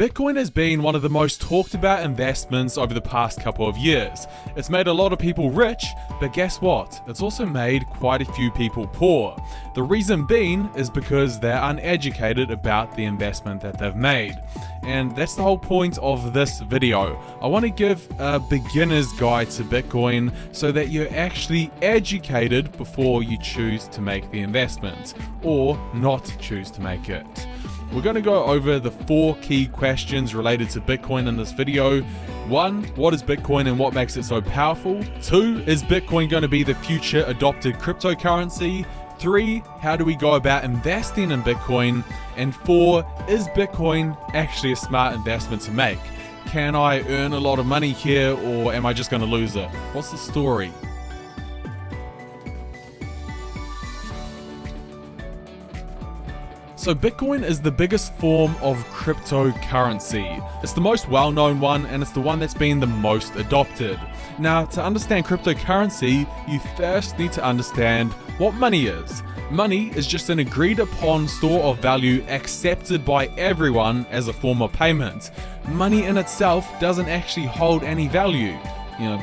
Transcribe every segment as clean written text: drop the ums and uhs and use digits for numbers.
Bitcoin has been one of the most talked about investments over the past couple of years. It's made a lot of people rich, but guess what? It's also made quite a few people poor. The reason being is because they're uneducated about the investment that they've made. And that's the whole point of this video. I want to give a beginner's guide to Bitcoin so that you're actually educated before you choose to make the investment, or not choose to make it. We're going to go over the 4 key questions related to Bitcoin in this video. 1, what is Bitcoin and what makes it so powerful? 2, is Bitcoin going to be the future adopted cryptocurrency? 3, how do we go about investing in Bitcoin? And 4, is Bitcoin actually a smart investment to make? Can I earn a lot of money here, or am I just going to lose it? What's the story? So Bitcoin is the biggest form of cryptocurrency. It's the most well-known one, and it's the one that's been the most adopted. Now, to understand cryptocurrency, you first need to understand what money is. Money is just an agreed upon store of value accepted by everyone as a form of payment. Money in itself doesn't actually hold any value.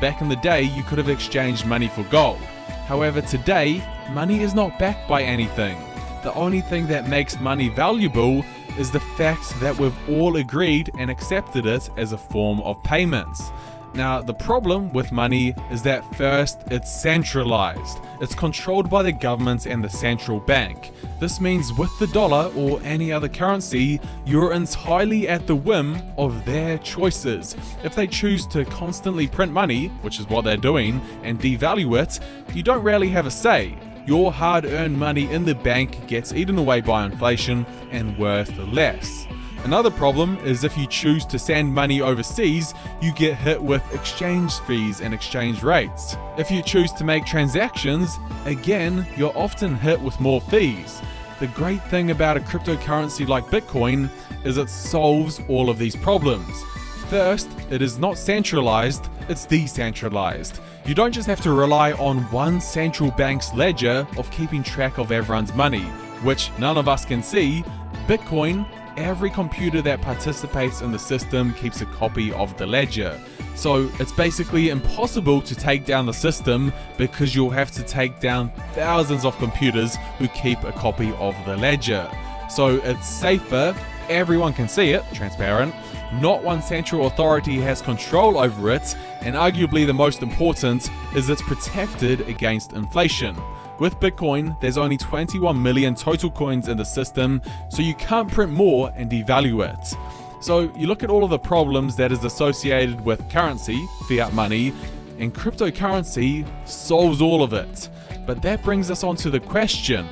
Back in the day, you could have exchanged money for gold. However, today, money is not backed by anything. The only thing that makes money valuable is the fact that we've all agreed and accepted it as a form of payments. Now, the problem with money is that first, it's centralized. It's controlled by the government and the central bank. This means with the dollar or any other currency, you're entirely at the whim of their choices. If they choose to constantly print money, which is what they're doing, and devalue it, you don't really have a say. Your hard-earned money in the bank gets eaten away by inflation and worth less. Another problem is if you choose to send money overseas, you get hit with exchange fees and exchange rates. If you choose to make transactions, again, you're often hit with more fees. The great thing about a cryptocurrency like Bitcoin is it solves all of these problems. First, it is not centralized, it's decentralized. You don't just have to rely on one central bank's ledger of keeping track of everyone's money, which none of us can see. Bitcoin, every computer that participates in the system keeps a copy of the ledger. So it's basically impossible to take down the system because you'll have to take down thousands of computers who keep a copy of the ledger. So it's safer, everyone can see it, transparent. Not one central authority has control over it, and arguably the most important is it's protected against inflation. With Bitcoin, there's only 21 million total coins in the system, so you can't print more and devalue it. So you look at all of the problems that is associated with currency, fiat money, and cryptocurrency solves all of it. But that brings us on to the question: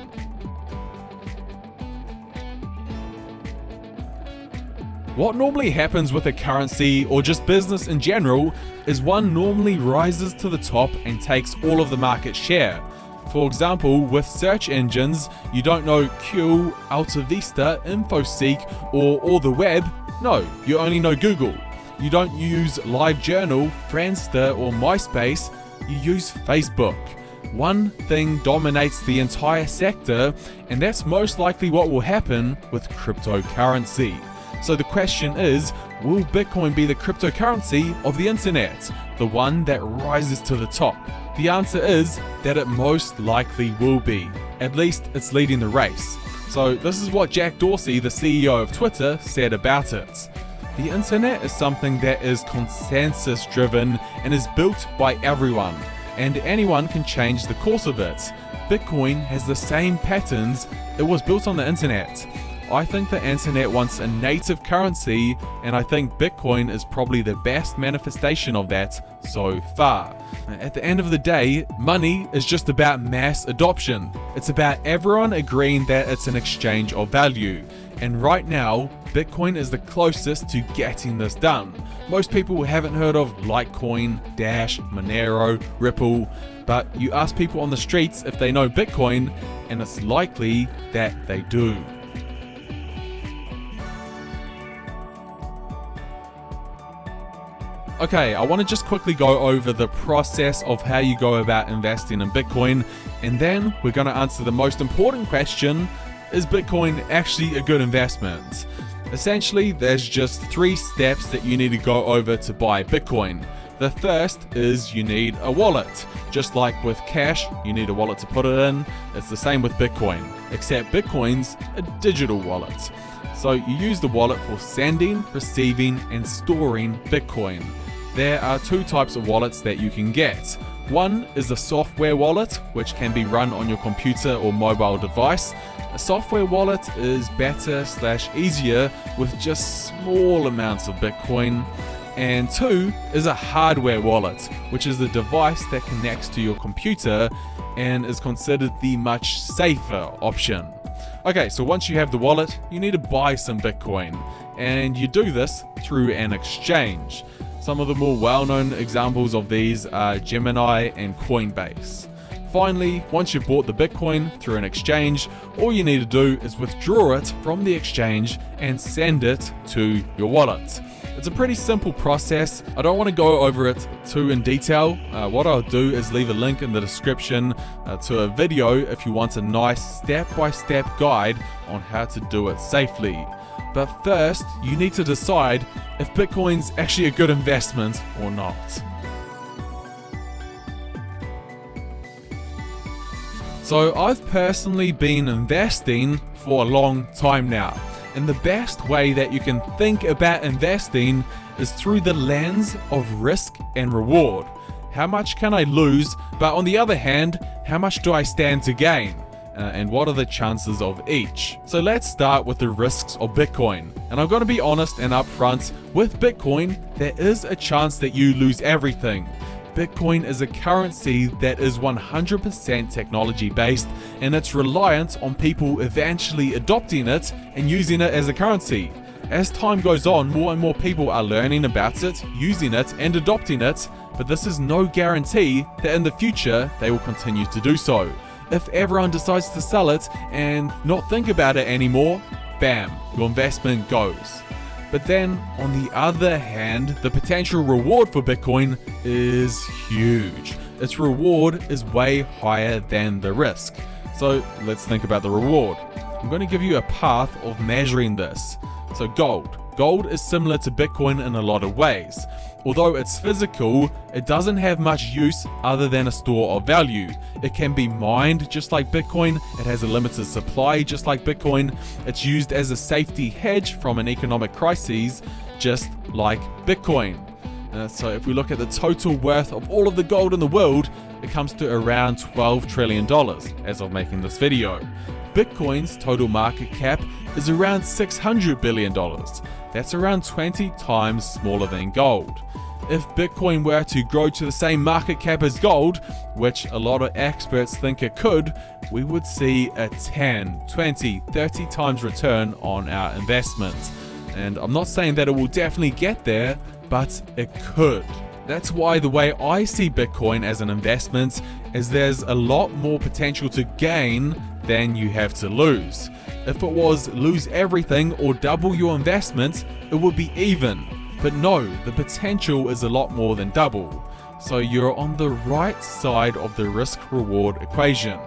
what normally happens with a currency or just business in general is one normally rises to the top and takes all of the market share. For example, with search engines, you don't know Q, AltaVista, InfoSeek, or the web. No, you only know Google. You don't use LiveJournal, Friendster, or MySpace, you use Facebook. One thing dominates the entire sector, and that's most likely what will happen with cryptocurrency. So the question is, will Bitcoin be the cryptocurrency of the internet, the one that rises to the top? The answer is that it most likely will be. At least it's leading the race. So this is what Jack Dorsey, the CEO of Twitter, said about it. The internet is something that is consensus driven and is built by everyone, and anyone can change the course of it. Bitcoin has the same patterns. It was built on the internet. I think the internet wants a native currency, and I think Bitcoin is probably the best manifestation of that so far. At the end of the day, money is just about mass adoption. It's about everyone agreeing that it's an exchange of value. And right now, Bitcoin is the closest to getting this done. Most people haven't heard of Litecoin, Dash, Monero, Ripple, but you ask people on the streets if they know Bitcoin, and it's likely that they do. Okay, I want to just quickly go over the process of how you go about investing in Bitcoin, and then we're going to answer the most important question: is Bitcoin actually a good investment? Essentially, there's just 3 steps that you need to go over to buy Bitcoin. The first is you need a wallet. Just like with cash, you need a wallet to put it in. It's the same with Bitcoin, except Bitcoin's a digital wallet. So you use the wallet for sending, receiving, and storing Bitcoin. There are 2 types of wallets that you can get. One is a software wallet, which can be run on your computer or mobile device. A software wallet is better/easier with just small amounts of Bitcoin. And 2 is a hardware wallet, which is the device that connects to your computer and is considered the much safer option. Okay, so once you have the wallet, you need to buy some Bitcoin, and you do this through an exchange. Some of the more well-known examples of these are Gemini and Coinbase. Finally, once you've bought the Bitcoin through an exchange, all you need to do is withdraw it from the exchange and send it to your wallet. It's a pretty simple process. I don't want to go over it too in detail. What I'll do is leave a link in the description to a video if you want a nice step-by-step guide on how to do it safely. But first, you need to decide if Bitcoin's actually a good investment or not. So I've personally been investing for a long time now. And the best way that you can think about investing is through the lens of risk and reward. How much can I lose? But on the other hand, how much do I stand to gain? And what are the chances of each? So let's start with the risks of Bitcoin. And I'm going to be honest and upfront, with Bitcoin, there is a chance that you lose everything. Bitcoin is a currency that is 100% technology based, and it's reliant on people eventually adopting it and using it as a currency. As time goes on, more and more people are learning about it, using it, and adopting it, but this is no guarantee that in the future they will continue to do so. If everyone decides to sell it and not think about it anymore, bam, your investment goes. But then, on the other hand, the potential reward for Bitcoin is huge. Its reward is way higher than the risk. So let's think about the reward. I'm going to give you a path of measuring this. So gold. Gold is similar to Bitcoin in a lot of ways. Although it's physical, it doesn't have much use other than a store of value. It can be mined just like Bitcoin. It has a limited supply just like Bitcoin. It's used as a safety hedge from an economic crisis just like Bitcoin. So if we look at the total worth of all of the gold in the world, it comes to around $12 trillion as of making this video. Bitcoin's total market cap is around $600 billion. That's around 20 times smaller than gold. If Bitcoin were to grow to the same market cap as gold, which a lot of experts think it could, we would see a 10, 20, 30 times return on our investment. And I'm not saying that it will definitely get there, but it could. That's why the way I see Bitcoin as an investment is there's a lot more potential to gain than you have to lose. If it was lose everything or double your investment, it would be even. But no, the potential is a lot more than double. So you're on the right side of the risk-reward equation.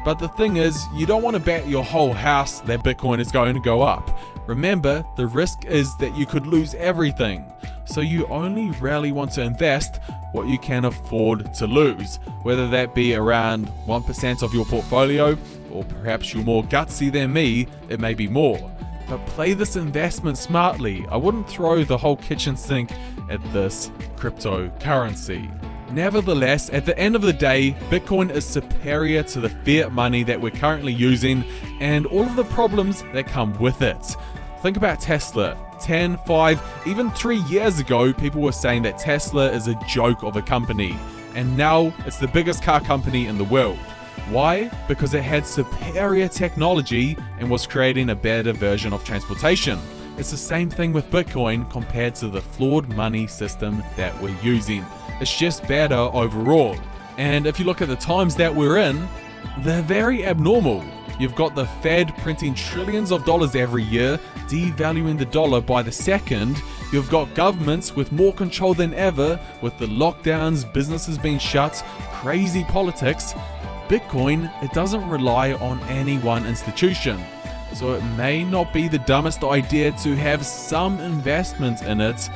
But the thing is, you don't want to bet your whole house that Bitcoin is going to go up. Remember, the risk is that you could lose everything. So you only really want to invest what you can afford to lose, whether that be around 1% of your portfolio, or perhaps you're more gutsy than me, it may be more. But play this investment smartly. I wouldn't throw the whole kitchen sink at this cryptocurrency. Nevertheless, at the end of the day, Bitcoin is superior to the fiat money that we're currently using and all of the problems that come with it. Think about Tesla. 10, 5, even 3 years ago, people were saying that Tesla is a joke of a company. And now it's the biggest car company in the world. Why? Because it had superior technology and was creating a better version of transportation. It's the same thing with Bitcoin compared to the flawed money system that we're using. It's just better overall. And if you look at the times that we're in, they're very abnormal. You've got the Fed printing trillions of dollars every year, devaluing the dollar by the second. You've got governments with more control than ever, with the lockdowns, businesses being shut, crazy politics. Bitcoin, it doesn't rely on any one institution. so it may not be the dumbest idea to have some investment in it,